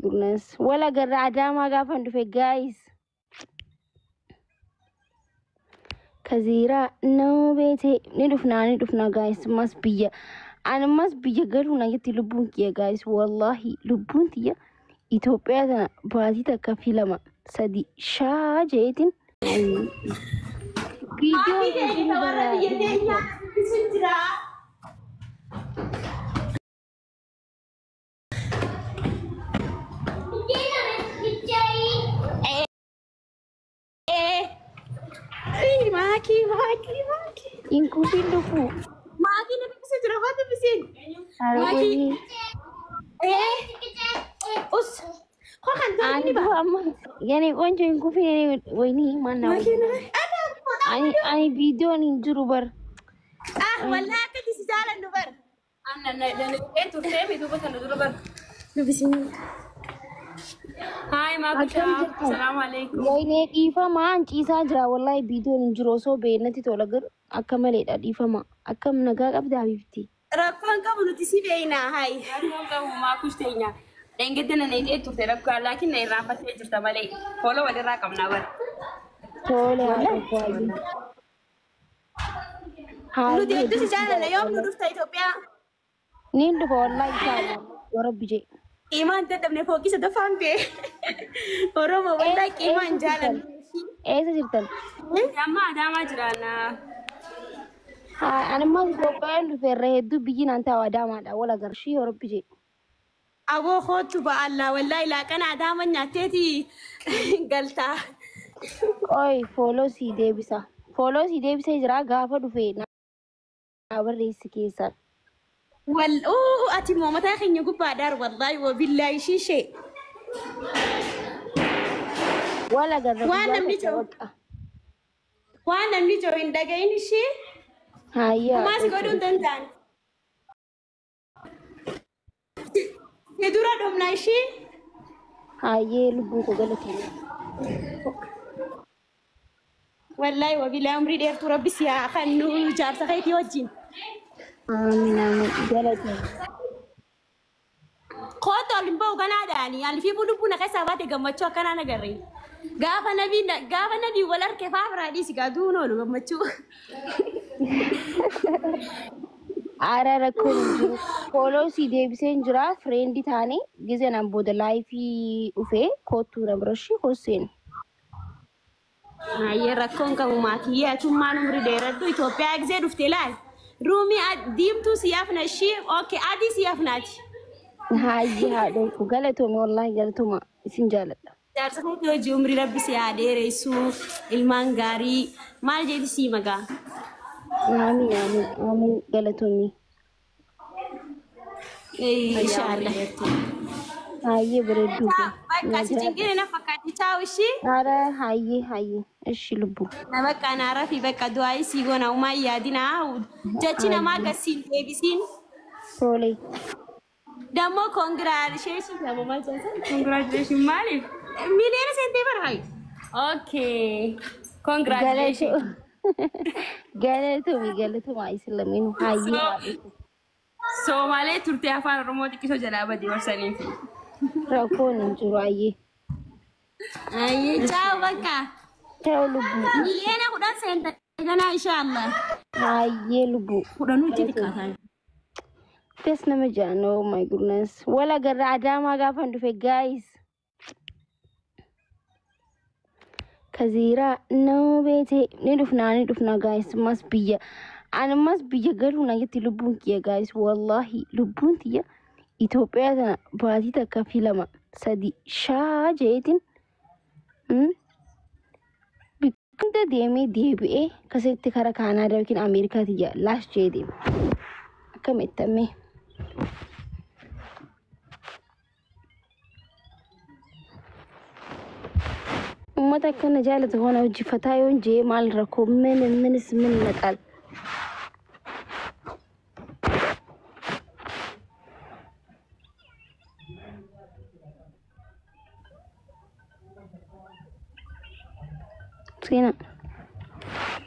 goodness. Wala garra adama gafan dhufe guys. Kazira no bete ni dufna guys must be and must be a girl na yeti lubun kiya guys wallahi lubun tiya Ethiopia tana baatita kafilama sadi shajetin video Maki. Inkufin dufu. Maki na bisin trabaho bisin. Maki. Us. Kau kan tahu ni ba? Yani onjo inkufin ini mana? Maki na. Ani video ni jurubar. Wala ka di si jalan dubar. Na itu temi tu bukan jurubar. Bisin. Hi Makusha. Assalamualaikum. Wayne ifama ciisa jira wallahi video ni jiro so be nati to lagar akamale da ifama akam naga qabda bifti rakkan kabu nuti sibeina hay rakkan kabu Makushenya dengedena ne ite turte rakka lakin ne rafate jirta male follow wali rakam na bar tole ha nuti itu si jana ne yom nudufta Ethiopia nindu wallahi ta rabbi je Iman tetap ne fokus ada fampe. Orang mau benda iman jalan. Sejirtan. Dama jirana. Ana mas gopan ferre du bigi nan ta dama da wala garshi ya rabbi je. Abo khotu ba Allah wallahi la kana daman nya teti galta. Oi follow si de bisa jira gafa du fe na barre sikisa. أتي ماما تاخذني قبة دار والله وبالله شيء ولا قدر وانا منيجو إن دقيني شيء هيا ما سكودون تنتان يدورا دومنا شيء هيا لبوكو قالتني والله وبالله أمري دير تربي سيا خنو جار سخيتي وجين آمين جلتني قطع لمبو كناداني يعني في بنا كسبات جمتشو كنا نجري قاف نبي ولا كيف أفرادي سكادونو جمتشو أرى ركون فولو سيدي بسين جرا فريندي ثاني جزء نبود لايفي وفي كوتو نبرشي حسين هاي ركون كموماتية ثم نمر ديردو إثيوبيا جزء دفتلاي رومي ديم تو سيافنا شيء أوكي عادي سيافناتي هاي هذا قالتهم والله قالتهم سنجالة جالسة كده جمري ربي سيادة رئيسو المانغاري ما جدي سي مجا آمين قالتهم إن شاء الله هاي بردو بس تجيني نفكاتي تاوشي هاي إيش لبو نبقى أنا عارفي بقى دعاء سيجونا وما يادينا جاتنا ما قاسين تبيسين سولي دمو congratulations يا ماما جانسون congratulations مالي مين سنتي برهاي أوكي congratulations قالتهم إسلامين هاي Somale turte afaan Oromooti kisoo jalaa badii warsanii fi rakkoon hin jiru ayyee. Ayyee ciao bakka. Ciao lubbuu. Yeena kudhan seenta ganaa inshallah. Ayyee lubbuu. Kudhanuu itti xiqqaataa. Tes nama jaan oh my goodness. Wala garra adaamaa gaafan dhufe guys. Kazira no bete ni dhufna guys mas biyya. أنا ماس بيجرو نجتي لبون كيا guys والله لبون تيا إثيوبيا تنا باتيتا كفيلما سدي شاجيتين بكنت ديمي ديبي كسيت كارا كانا لكن أمريكا تيا لاش جيدي كم التمي متى كنا جالت هنا وجي فتايون جي مال ركوب من نقال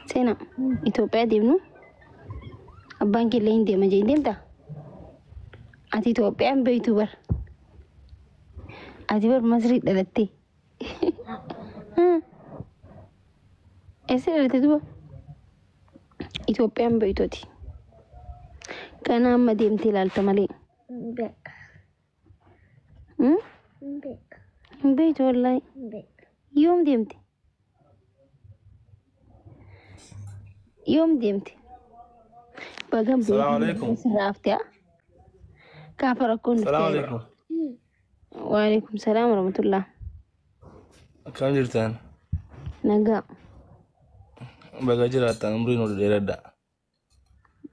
سينا إثيوبيا ديمنو أبان كلين ديما جين ديمتا أتي إثيوبيا بيتوبر ati bar masrii dhalatte eessa dhalatte duba Itoophiyaan beeytooti kana amma deemtee ilaalta malee beeytu wallahi yoom deemte bagam السلام عليكم. sirraafte gaafa rakkoon السلام عليكم. وعليكم السلام ورحمة الله كم جرتان؟ nagaa بقى جراتان عمري نور ديردا.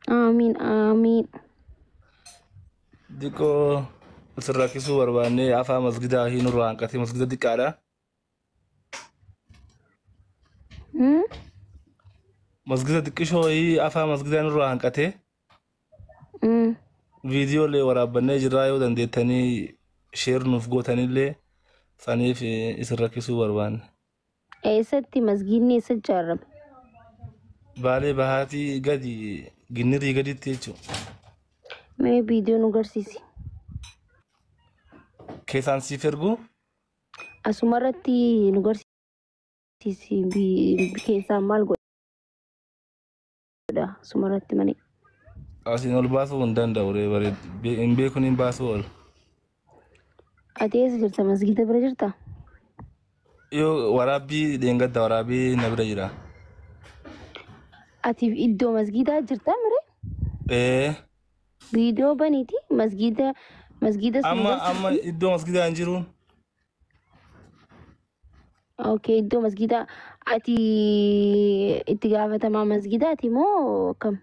amiin ديكو سرّاكي سوور باني أفا مسجدا هي نوران كاتي مسجدا ديكارا. مسجدا ديكشو هي أفا مسجدا نوران كاتي. فيديو اللي ورا بني جرايو دندتني شير نفقوتني اللي ثاني في سرّاكي سوور بان. eessatti masgiidni eessa ijaarame بالي بهاتي قدي جنري قدي تيجو. mee viidiyoo nu garsiisi كيسان سيفرقو؟ asumarratti nu garsiisi keessaa maal godha asumarratti malee أصين الباسو وندن دوري بريد إن بيكونين باسو ول. ati eessa jirta masgiida bira jirta يو ورابي دينغدا ورابي نبرة جرا. ati iddoo masgiidaa jirta mire إيه. viidiyoo baniiti masgiida أما إدو مسجد أنجرون. okay iddoo masgiidaa ati itti gaafatamaa masgiidaati moo kam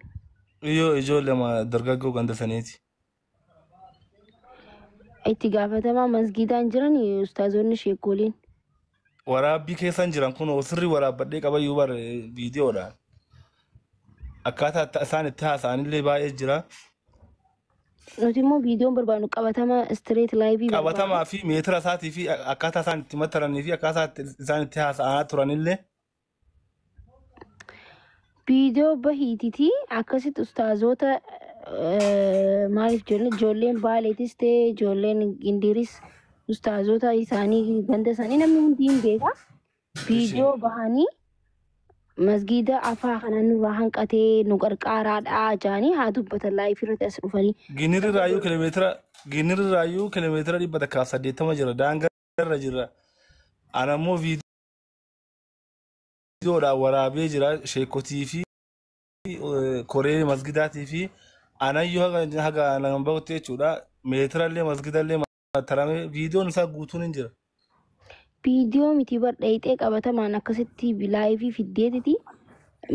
يو إجول لما درجة عند سنتي. itti gaafatamaa masgiidaan jiran ustaazonni sheekoliin ورابي كيسان جران كونو سري وراب بدي كبا يوبر فيديو ده. أكاتا تأسان التهاس عن اللي باي جرا. nuti immoo viidiyoon barbaadnu qabatamaa istireet laayivii كابتا ما في متر ساتي في أكاتا سان تمترني في أكاتا سان التهاس أنا تران اللي. viidiyoo bahiititi akkasitti ustaazota maaliif ijoolleen baaleetis ta'e ijoolleen gindiris ustaazota isaanii ganda isaanii namni hundi hin beeka viidiyoo bahanii masgiida afaa kana nurraa hanqatee nu qarqaaraadhaa jaanii haa dubbatan laayifii irratti as dhufanii جنر رايو كيلومتر دي بدك كاسة دي تما جرا دانغر جرا. أنا مو فيديو دا ورابي جرا شيكوتي في كوري مسجداتي في أنا يوها أنا بقولتي شودا متر اللي مسجد اللي ترى فيديو نسا قوتون جرا. viidiyoo miti bardheeyxee qabatamaan akkasitti laayifii fiddeetiti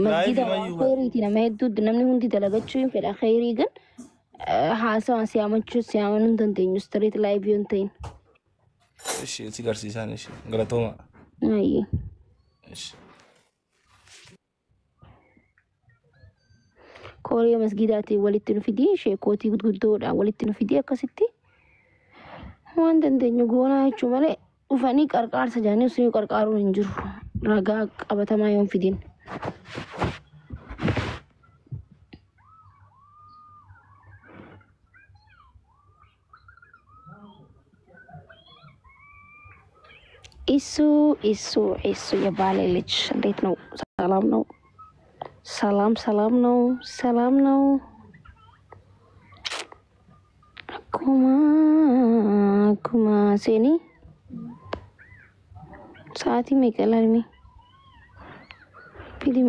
masgiida khayriiti nama hedduu namni hundi dalagachuu hin fedha khayrii gan haasawaan siyaamachuu siyaamanuu hin dandeenyu istireet laayifii hin ta'in إيش تيجارسيسان إيش غلطوما. ayyee إيش. kooriyaa masgiidaati walitti nu fidii sheekootii gurguddoodhaan walitti nu fidii akkasitti waan dandeenyu goonaa jechuu malee dhufanii qarqaarsa jaanii usinii qarqaaruun hin jiru ragaa qabatamaa yoon fidin isu ya baale ልጅ እንዴት ነው ሰላም ነው akkuma seeni sa'aatii meeqa ilaalmi filim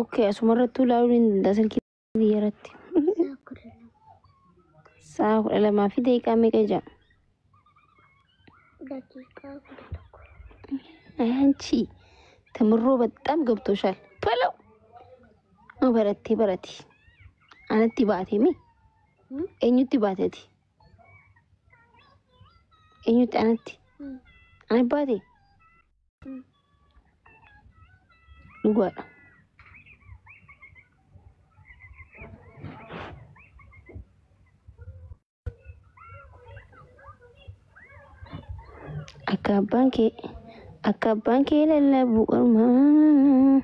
okay asumarrattuu ilaaluun hin danda'a silkii biyyaratti sa'a 12 fi daqiiqaa meeqa jaa አንቺ ተምሮ በጣም ገብቶሻል በለው በረቲ አነቲ ባቴሚ እኙቲ ባቴቲ እኙቲ አነቲ ባቴ ጓ Akabbaan kee lallabu qormaa